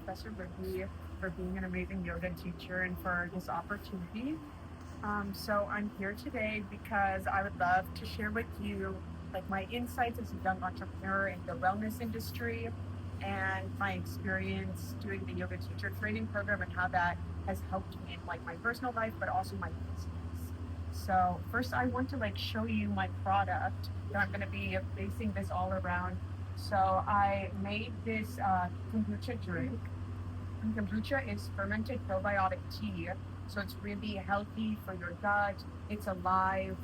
Professor Ricky, for being an amazing yoga teacher and for this opportunity. So I'm here today because I would love to share with you like my insights as a young entrepreneur in the wellness industry and my experience doing the yoga teacher training program and how that has helped me in like my personal life, but also my business. So first I want to like show you my product that I'm going to be basing this all around. So I made this kombucha drink. And kombucha is fermented probiotic tea, so it's really healthy for your gut. It's a live,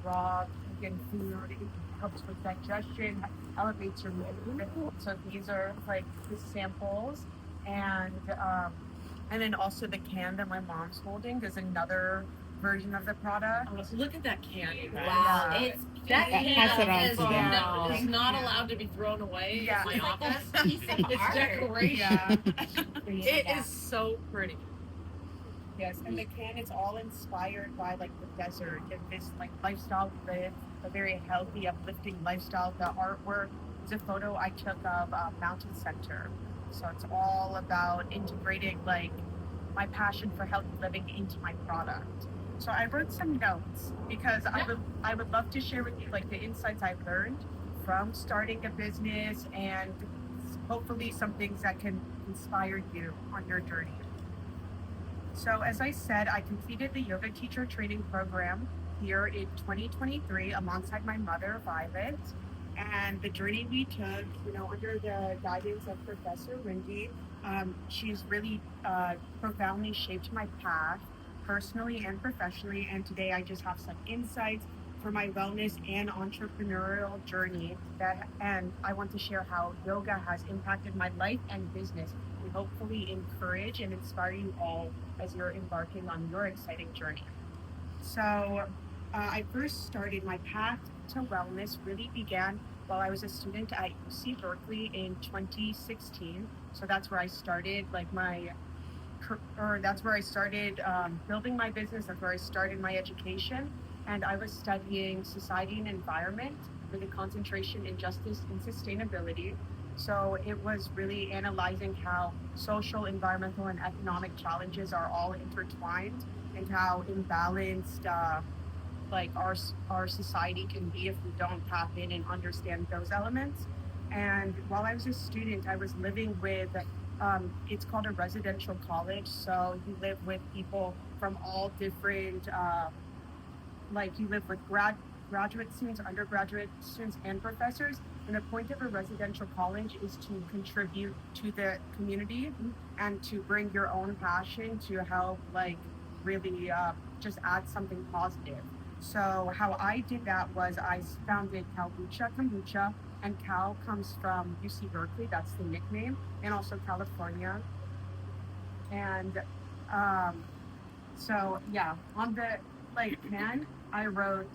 raw vegan food. It helps with digestion, elevates your mood. So these are like the samples, and um, and then also the can that my mom's holding is another version of the product. Oh, so look at that can, you guys. Wow, Yeah. it's that Pass it on can is to them. no, It's not allowed to be thrown away Yeah. in it's my like office. a piece of It's art. decoration. Yeah. It Yeah. is so pretty. Yes, and the can is all inspired by like the desert and this like lifestyle we live, a very healthy, uplifting lifestyle. The artwork is a photo I took of Mountain Center. So it's all about integrating like my passion for healthy living into my product. So I wrote some notes because I would love to share with you like the insights I've learned from starting a business and hopefully some things that can inspire you on your journey. So as I said, I completed the yoga teacher training program here in 2023 alongside my mother, Violet. And the journey we took, under the guidance of Professor Wendy, she's really profoundly shaped my path personally and professionally. And today I just have some insights for my wellness and entrepreneurial journey and I want to share how yoga has impacted my life and business and hopefully encourage and inspire you all as you're embarking on your exciting journey. So, I first started my path to wellness really began while I was a student at UC Berkeley in 2016. So that's where I started or that's where I started building my business. That's where I started my education. And I was studying society and environment with a concentration in justice and sustainability. So it was really analyzing how social, environmental, and economic challenges are all intertwined and how imbalanced like our society can be if we don't tap in and understand those elements. And while I was a student, I was living with it's called a residential college. So you live with people from all different like you live with graduate students, undergraduate students, and professors. And the point of a residential college is to contribute to the community and to bring your own passion to help, like, really just add something positive. So how I did that was I founded CalBucha Kombucha, and Cal comes from UC Berkeley. That's the nickname, and also California. And so yeah, on the like can I wrote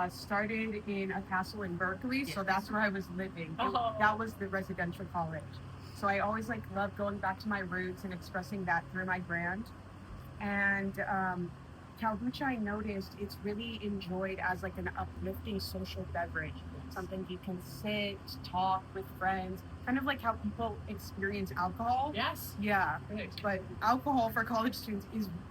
started in a castle in Berkeley, so that's where I was living. Oh. That was the residential college. So I always like love going back to my roots and expressing that through my brand. And Kombucha, I noticed it's really enjoyed as like an uplifting social beverage, something you can sit, talk with friends, kind of like how people experience alcohol. Yes. Yeah, Right. but alcohol for college students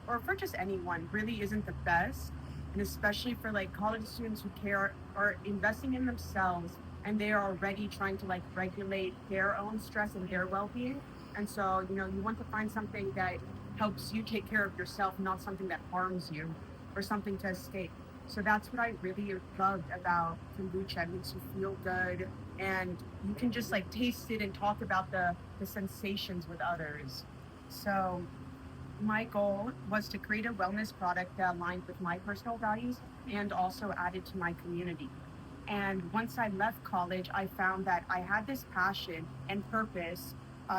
or for just anyone, really isn't the best. And especially for like college students who are investing in themselves and they are already trying to like regulate their own stress and their well-being. And so, you want to find something that helps you take care of yourself, not something that harms you or something to escape. So that's what I really loved about kombucha. It makes you feel good and you can just like taste it and talk about the sensations with others. So my goal was to create a wellness product that aligned with my personal values and also added to my community. And once I left college, I found that I had this passion and purpose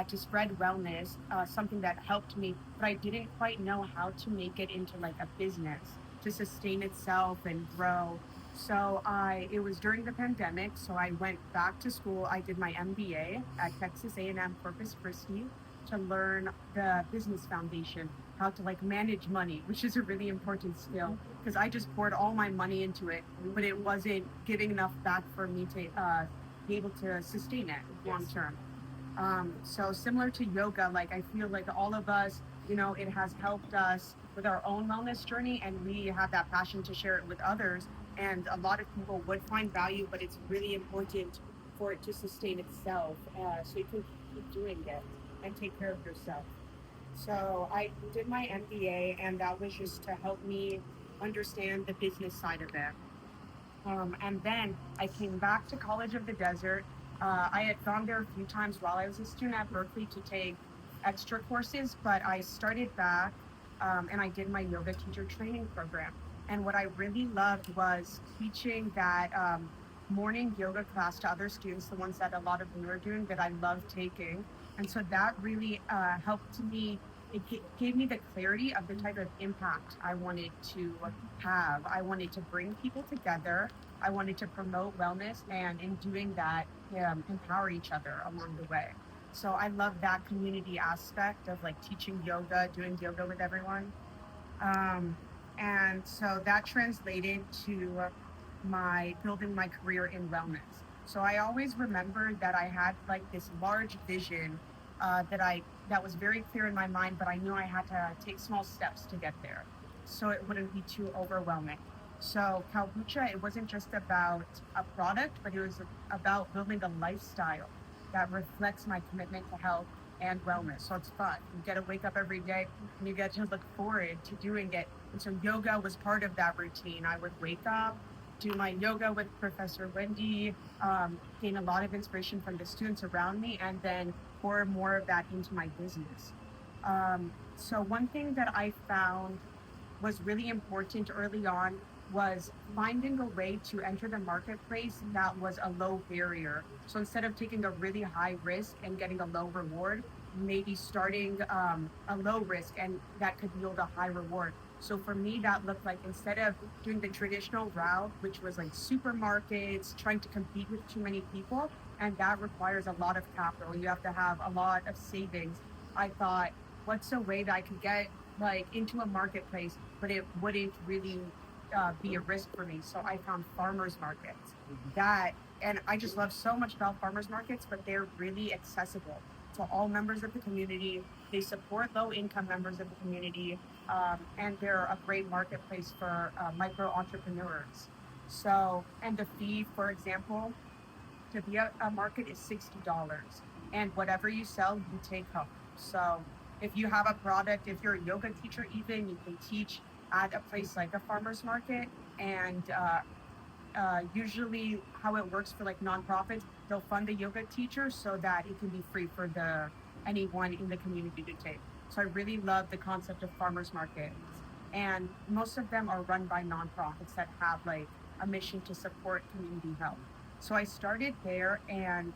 to spread wellness, something that helped me, but I didn't quite know how to make it into like a business to sustain itself and grow. So it was during the pandemic, so I went back to school. I did my MBA at Texas A&M Corpus Christi to learn the business foundation, how to like manage money, which is a really important skill because I just poured all my money into it, but it wasn't giving enough back for me to be able to sustain it long term. So similar to yoga, like I feel like all of us, it has helped us with our own wellness journey, and we have that passion to share it with others. And a lot of people would find value, but it's really important for it to sustain itself, so you can keep doing it and take care of yourself. So I did my MBA, and that was just to help me understand the business side of it. And then I came back to College of the Desert. I had gone there a few times while I was a student at Berkeley to take extra courses, but I started back, and I did my yoga teacher training program. And what I really loved was teaching that morning yoga class to other students, the ones that a lot of them were doing that I loved taking. And so that really helped me. Gave me the clarity of the type of impact I wanted to have. I wanted to bring people together. I wanted to promote wellness, and in doing that, empower each other along the way. So I love that community aspect of like teaching yoga, doing yoga with everyone. Um, and so that translated to my building my career in wellness. So I always remembered that I had like this large vision that was very clear in my mind, but I knew I had to take small steps to get there, so it wouldn't be too overwhelming. So CalBucha, it wasn't just about a product, but it was about building a lifestyle that reflects my commitment to health and wellness. So it's fun. You get to wake up every day and you get to look forward to doing it. And so yoga was part of that routine. I would wake up, do my yoga with Professor Wendy, gain a lot of inspiration from the students around me, and then pour more of that into my business. So one thing that I found was really important early on was finding a way to enter the marketplace that was a low barrier. So instead of taking a really high risk and getting a low reward, maybe starting a low risk and that could yield a high reward. So for me, that looked like instead of doing the traditional route, which was like supermarkets, trying to compete with too many people, and that requires a lot of capital. You have to have a lot of savings. I thought, what's a way that I could get like into a marketplace, but it wouldn't really be a risk for me. So I found farmers markets that, and I just love so much about farmers markets, but they're really accessible to all members of the community. They support low income members of the community, and they're a great marketplace for micro entrepreneurs. So, and the fee, for example, to be a market is $60, and whatever you sell you take home. So if you have a product, if you're a yoga teacher, even you can teach at a place like a farmer's market. And usually how it works for like nonprofits, they'll fund the yoga teacher so that it can be free for the anyone in the community to take. So I really love the concept of farmers markets, and most of them are run by nonprofits that have like a mission to support community health. So I started there, and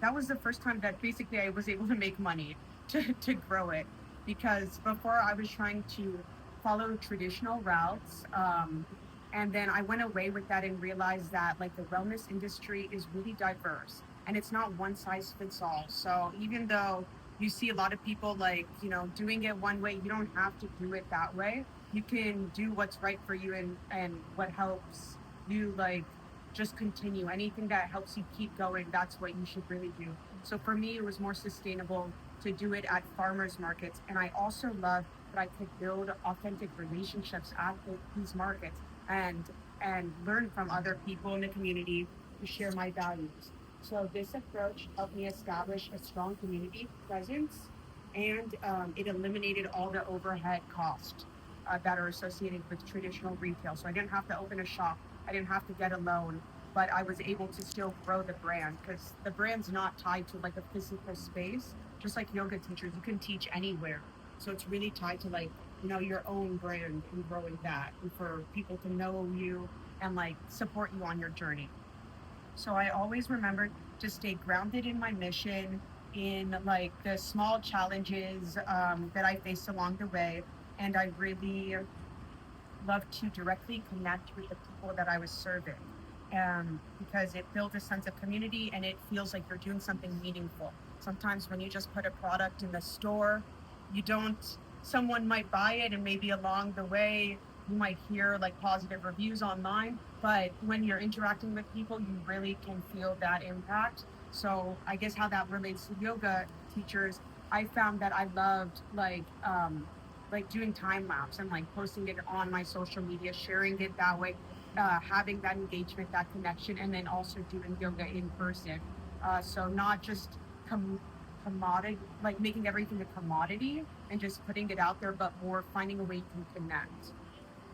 that was the first time that basically I was able to make money to grow it, because before I was trying to follow traditional routes. And then I went away with that and realized that like the wellness industry is really diverse and it's not one size fits all. So even though you see a lot of people like, doing it one way, you don't have to do it that way. You can do what's right for you, and what helps you like just continue. Anything that helps you keep going, that's what you should really do. So for me, it was more sustainable to do it at farmers markets. And I also love that I could build authentic relationships at these markets, and learn from other people in the community to share my values. So this approach helped me establish a strong community presence, and it eliminated all the overhead costs that are associated with traditional retail. So I didn't have to open a shop, I didn't have to get a loan, but I was able to still grow the brand because the brand's not tied to like a physical space. Just like yoga teachers, you can teach anywhere. So it's really tied to like, your own brand and growing that, and for people to know you and like support you on your journey. So I always remembered to stay grounded in my mission, in like the small challenges that I faced along the way. And I really love to directly connect with the people that I was serving, because it builds a sense of community and it feels like you're doing something meaningful. Sometimes when you just put a product in the store, you don't, someone might buy it and maybe along the way you might hear like positive reviews online. But when you're interacting with people, you really can feel that impact. So I guess how that relates to yoga teachers, I found that I loved like doing time lapse and like posting it on my social media, sharing it that way, having that engagement, that connection, and then also doing yoga in person. So not just com- commodity, like making everything a commodity and just putting it out there, but more finding a way to connect.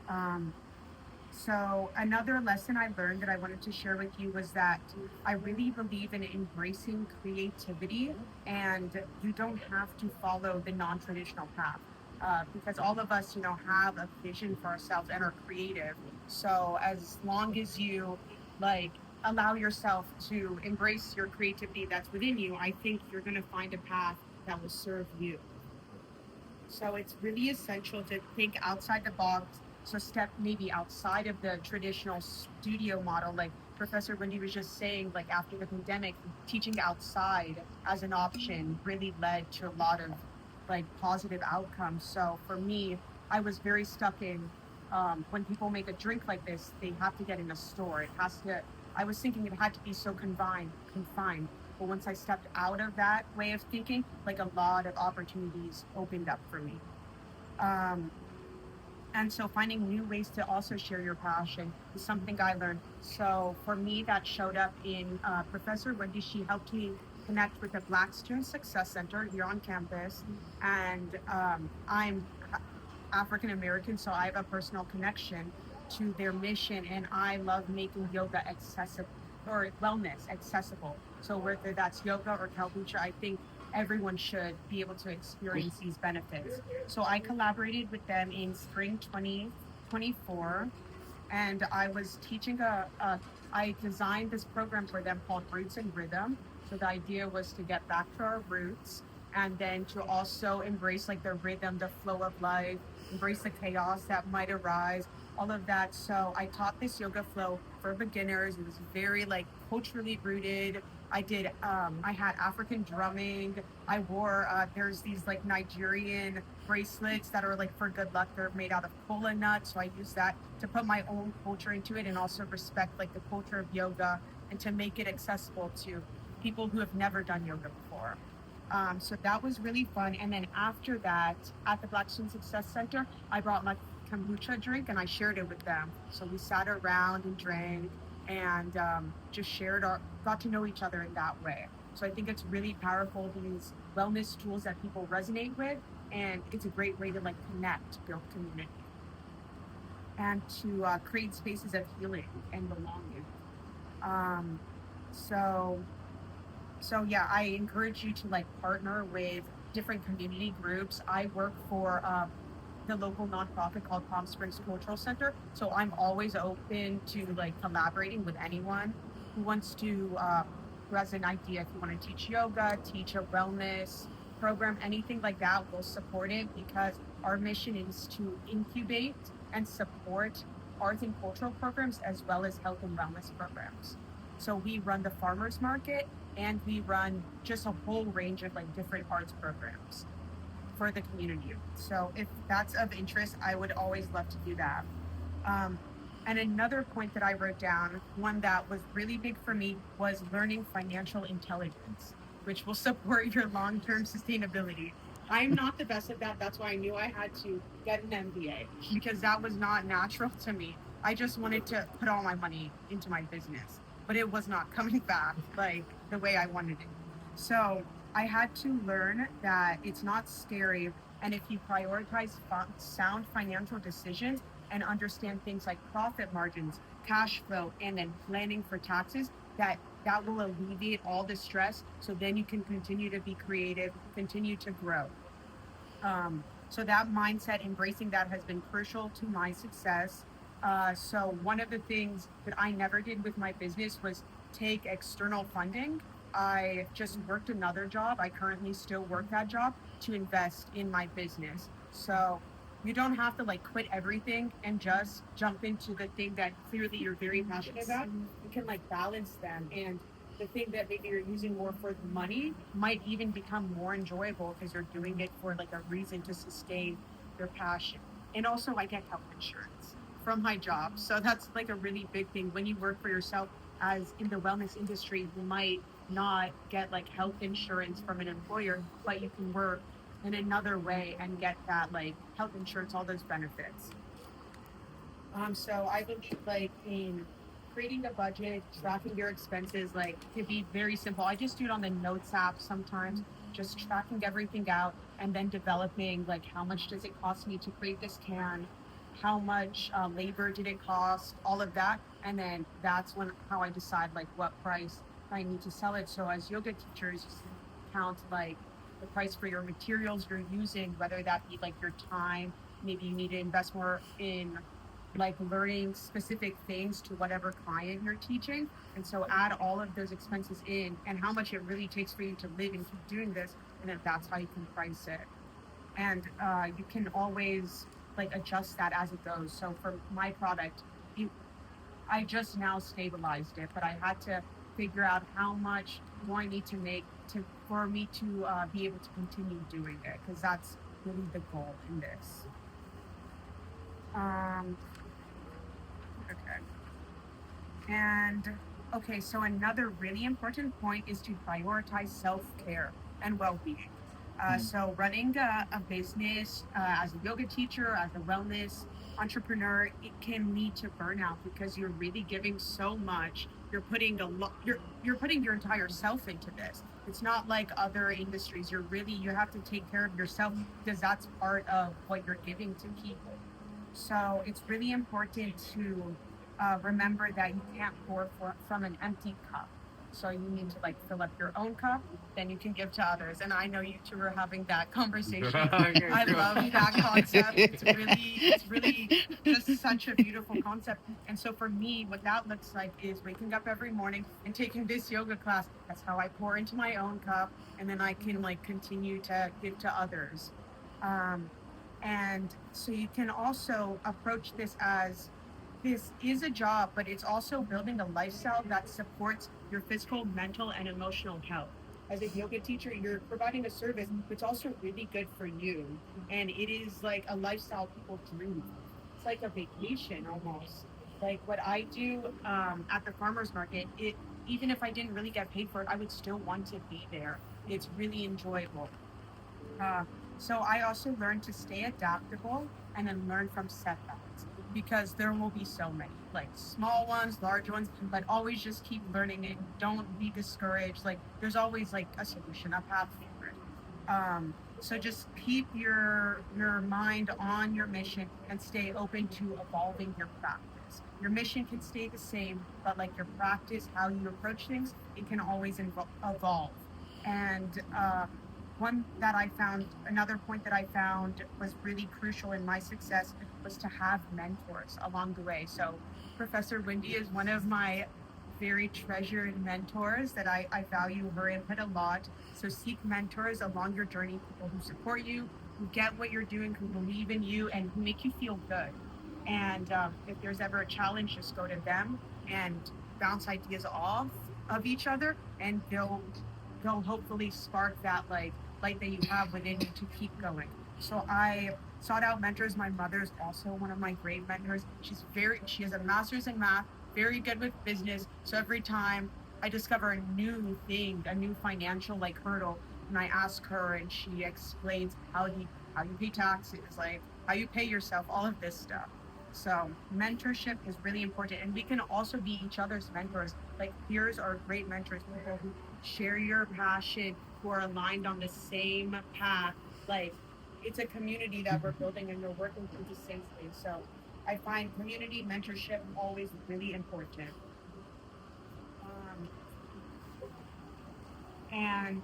Um, so another lesson I learned that I wanted to share with you was that I really believe in embracing creativity, and you don't have to follow the non-traditional path. Because all of us, have a vision for ourselves and are creative. So as long as you like allow yourself to embrace your creativity that's within you, I think you're going to find a path that will serve you. So it's really essential to think outside the box. So step maybe outside of the traditional studio model, like Professor Wendy was just saying, like after the pandemic, teaching outside as an option really led to a lot of like positive outcomes. So for me, I was very stuck in when people make a drink like this, they have to get in a store. It has to. I was thinking it had to be so confined. But once I stepped out of that way of thinking, like a lot of opportunities opened up for me. Um, and so finding new ways to also share your passion is something I learned. So for me, that showed up in Professor Wendy. She helped me connect with the Black Student Success Center here on campus. And I'm African American, so I have a personal connection to their mission, and I love making yoga accessible or wellness accessible. So whether that's yoga or CalBucha, I think everyone should be able to experience these benefits. So I collaborated with them in spring 2024, and I was teaching I designed this program for them called Roots and Rhythm. So the idea was to get back to our roots and then to also embrace like the rhythm, the flow of life, embrace the chaos that might arise, all of that. So I taught this yoga flow for beginners. It was very like culturally rooted. I had African drumming. I wore, there's these like Nigerian bracelets that are like for good luck. They're made out of kola nuts. So I use that to put my own culture into it and also respect like the culture of yoga and to make it accessible to people who have never done yoga before. So that was really fun. And then after that, at the Black Student Success Center, I brought my kombucha drink and I shared it with them. So we sat around and drank and just got to know each other in that way. So I think it's really powerful, these wellness tools that people resonate with. And it's a great way to like connect, build community, and to create spaces of healing and belonging. Um, so so yeah, I encourage you to like partner with different community groups. I work for the local nonprofit called Palm Springs Cultural Center, so I'm always open to like collaborating with anyone who wants to who has an idea. If you want to teach yoga, teach a wellness program, anything like that, we'll support it because our mission is to incubate and support arts and cultural programs as well as health and wellness programs. So we run the farmers market and we run just a whole range of like different arts programs for the community. So if that's of interest, I would always love to do that. Um, and another point that I wrote down, one that was really big for me, was learning financial intelligence, which will support your long term sustainability. I'm not the best at that. That's why I knew I had to get an MBA because that was not natural to me. I just wanted to put all my money into my business, but it was not coming back like the way I wanted it. So I had to learn that it's not scary. And if you prioritize sound financial decisions, and understand things like profit margins, cash flow, and then planning for taxes, that will alleviate all the stress. So then you can continue to be creative, continue to grow. So that mindset, embracing that, has been crucial to my success. So one of the things that I never did with my business was take external funding. I just worked another job. I currently still work that job to invest in my business. So you don't have to like quit everything and just jump into the thing that clearly you're very passionate about. You can like balance them, and the thing that maybe you're using more for the money might even become more enjoyable because you're doing it for like a reason to sustain your passion. And also I get health insurance from my job. So that's like a really big thing. When you work for yourself, as in the wellness industry, you might not get like health insurance from an employer, but you can work in another way and get that like health insurance, all those benefits. So I believe like in creating a budget, tracking your expenses, like could be very simple. I just do it on the notes app sometimes, just tracking everything out and then developing like how much does it cost me to create this can, how much labor did it cost, all of that, and then that's when how I decide like what price I need to sell it. So as yoga teachers, you count like the price for your materials you're using, whether that be like your time. Maybe you need to invest more in like learning specific things to whatever client you're teaching. And so add all of those expenses in and how much it really takes for you to live and keep doing this. And then that's how you can price it. And you can always like adjust that as it goes. So for my product, you, I just now stabilized it, but I had to figure out how much do I need to make to for me to be able to continue doing it because that's really the goal in this. Um, okay. And okay, so another really important point is to prioritize self care and well being. So, running a business as a yoga teacher, as a wellness entrepreneur, it can lead to burnout because you're really giving so much. You're putting a lot. You're putting your entire self into this. It's not like other industries. You have to take care of yourself because that's part of what you're giving to people. So it's really important to remember that you can't from an empty cup. So you need to like fill up your own cup, then you can give to others. And I know you two were having that conversation. I love that concept. It's really just such a beautiful concept. And so for me, what that looks like is waking up every morning and taking this yoga class. That's how I pour into my own cup, and then I can like continue to give to others. Um, and so you can also approach this as this is a job, but it's also building a lifestyle that supports your physical, mental, and emotional health. As a yoga teacher, you're providing a service that's also really good for you. And it is like a lifestyle people dream of. It's like a vacation almost. Like what I do at the farmer's market, it even if I didn't really get paid for it, I would still want to be there. It's really enjoyable. Uh, so I also learned to stay adaptable and then learn from setbacks because there will be so many, like small ones, large ones, but always just keep learning it. Don't be discouraged. Like there's always like a solution, a path forward. So just keep your mind on your mission and stay open to evolving your practice. Your mission can stay the same, but like your practice, how you approach things, it can always evolve. And one that I found, another point that I found was really crucial in my success was to have mentors along the way. So Professor Wendy is one of my very treasured mentors that I value her input a lot. So seek mentors along your journey, people who support you, who get what you're doing, who believe in you, and who make you feel good. And if there's ever a challenge, just go to them and bounce ideas off of each other, and they'll hopefully spark that like light that you have within you to keep going. So I sought out mentors. My mother's also one of my great mentors. She has a master's in math, very good with business. So every time I discover a new thing, a new financial like hurdle, and I ask her and she explains how you pay taxes, like how you pay yourself, all of this stuff. So mentorship is really important, and we can also be each other's mentors. Like peers are great mentors, people who share your passion, who are aligned on the same path. Like it's a community that we're building and we're working through the same thing. So I find community mentorship always really important. Um, and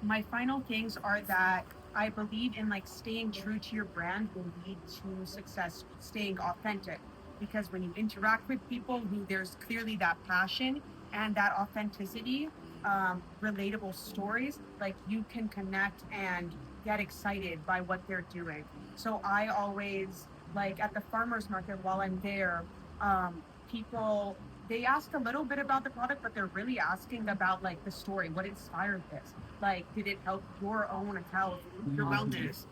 my final things are that I believe in like staying true to your brand will lead to success, staying authentic. Because when you interact with people who there's clearly that passion and that authenticity, relatable stories, like you can connect and get excited by what they're doing. So I always like at the farmers market while I'm there, people they ask a little bit about the product, but they're really asking about like the story, what inspired this, like did it help your own health, your wellness?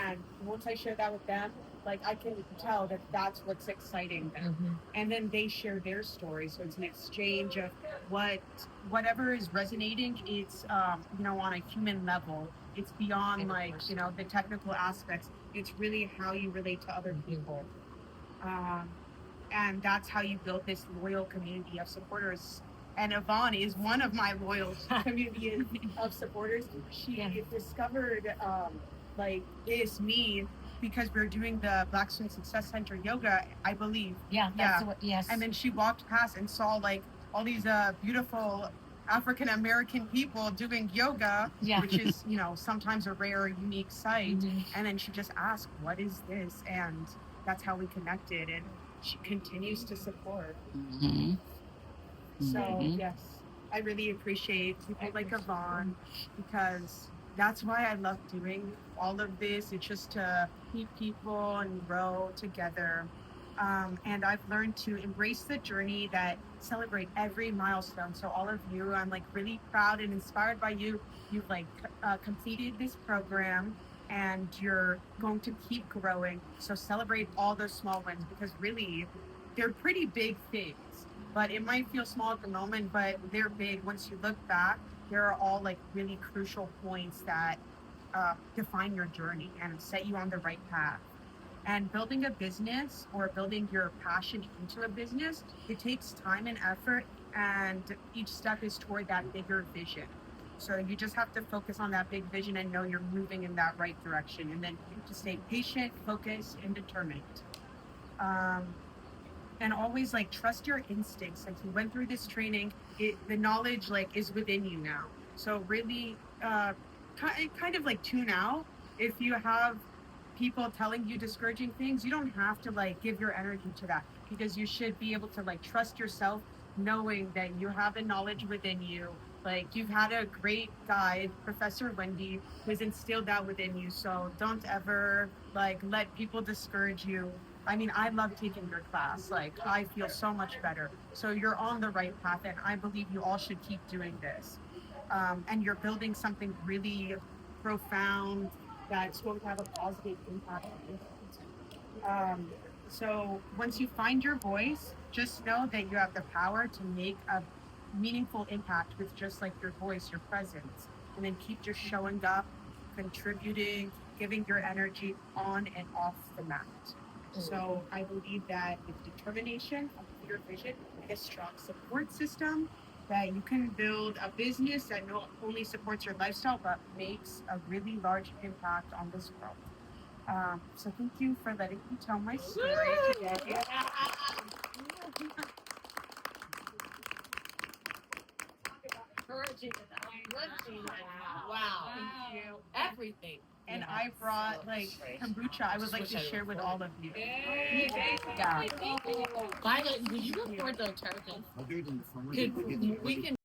And once I share that with them, Like I can tell that that's what's exciting them. Mhm. And then they share their story. So it's an exchange of whatever is resonating. It's on a human level. It's beyond the technical aspects. It's really how you relate to other people. Um, and that's how you build this loyal community of supporters. And Yvonne is one of my loyal community of supporters. She discovered this me because we are doing the Black Student Success Center yoga, I believe. Yeah, that's what. Yes. And then she walked past and saw all these beautiful African American people doing yoga, Yeah. which is sometimes a rare, unique sight. Mhm. And then she just asked, "What is this?" And that's how we connected. And she continues to support. Mhm. So Mhm. yes, I really appreciate people like Yvonne because that's why I love doing all of this. It's just to meet people and grow together. And I've learned to embrace the journey that celebrate every milestone. So all of you, I'm really proud and inspired by you. You've completed this program and you're going to keep growing. So celebrate all those small wins because really they're pretty big things. But it might feel small at the moment, but they're big. Once you look back, there are all really crucial points that define your journey and set you on the right path. And building a business or building your passion into a business, it takes time and effort, and each step is toward that bigger vision. So you just have to focus on that big vision and know you're moving in that right direction, and then just stay patient, focused, and determined. Um, and always trust your instincts. Like you went through this training, the knowledge is within you now. So really, kind of tune out. If you have people telling you discouraging things, you don't have to give your energy to that because you should be able to trust yourself, knowing that you have the knowledge within you. You've had a great guide, Professor Wendy, who's instilled that within you. So don't ever let people discourage you. I mean, I love taking your class. I feel so much better. So you're on the right path, and I believe you all should keep doing this. And you're building something really profound that's going to have a positive impact on people. So once you find your voice, just know that you have the power to make a meaningful impact with just your voice, your presence, and then keep just showing up, contributing, giving your energy on and off the mat. So I believe that with determination, a clear vision, and a strong support system, that you can build a business that not only supports your lifestyle but makes a really large impact on this world. So thank you for letting me tell my story today. Encouraging wow. Thank you. Everything. And I brought kombucha. I would like to share with all of you. Yeah. Violet, would you look for the detergent? We can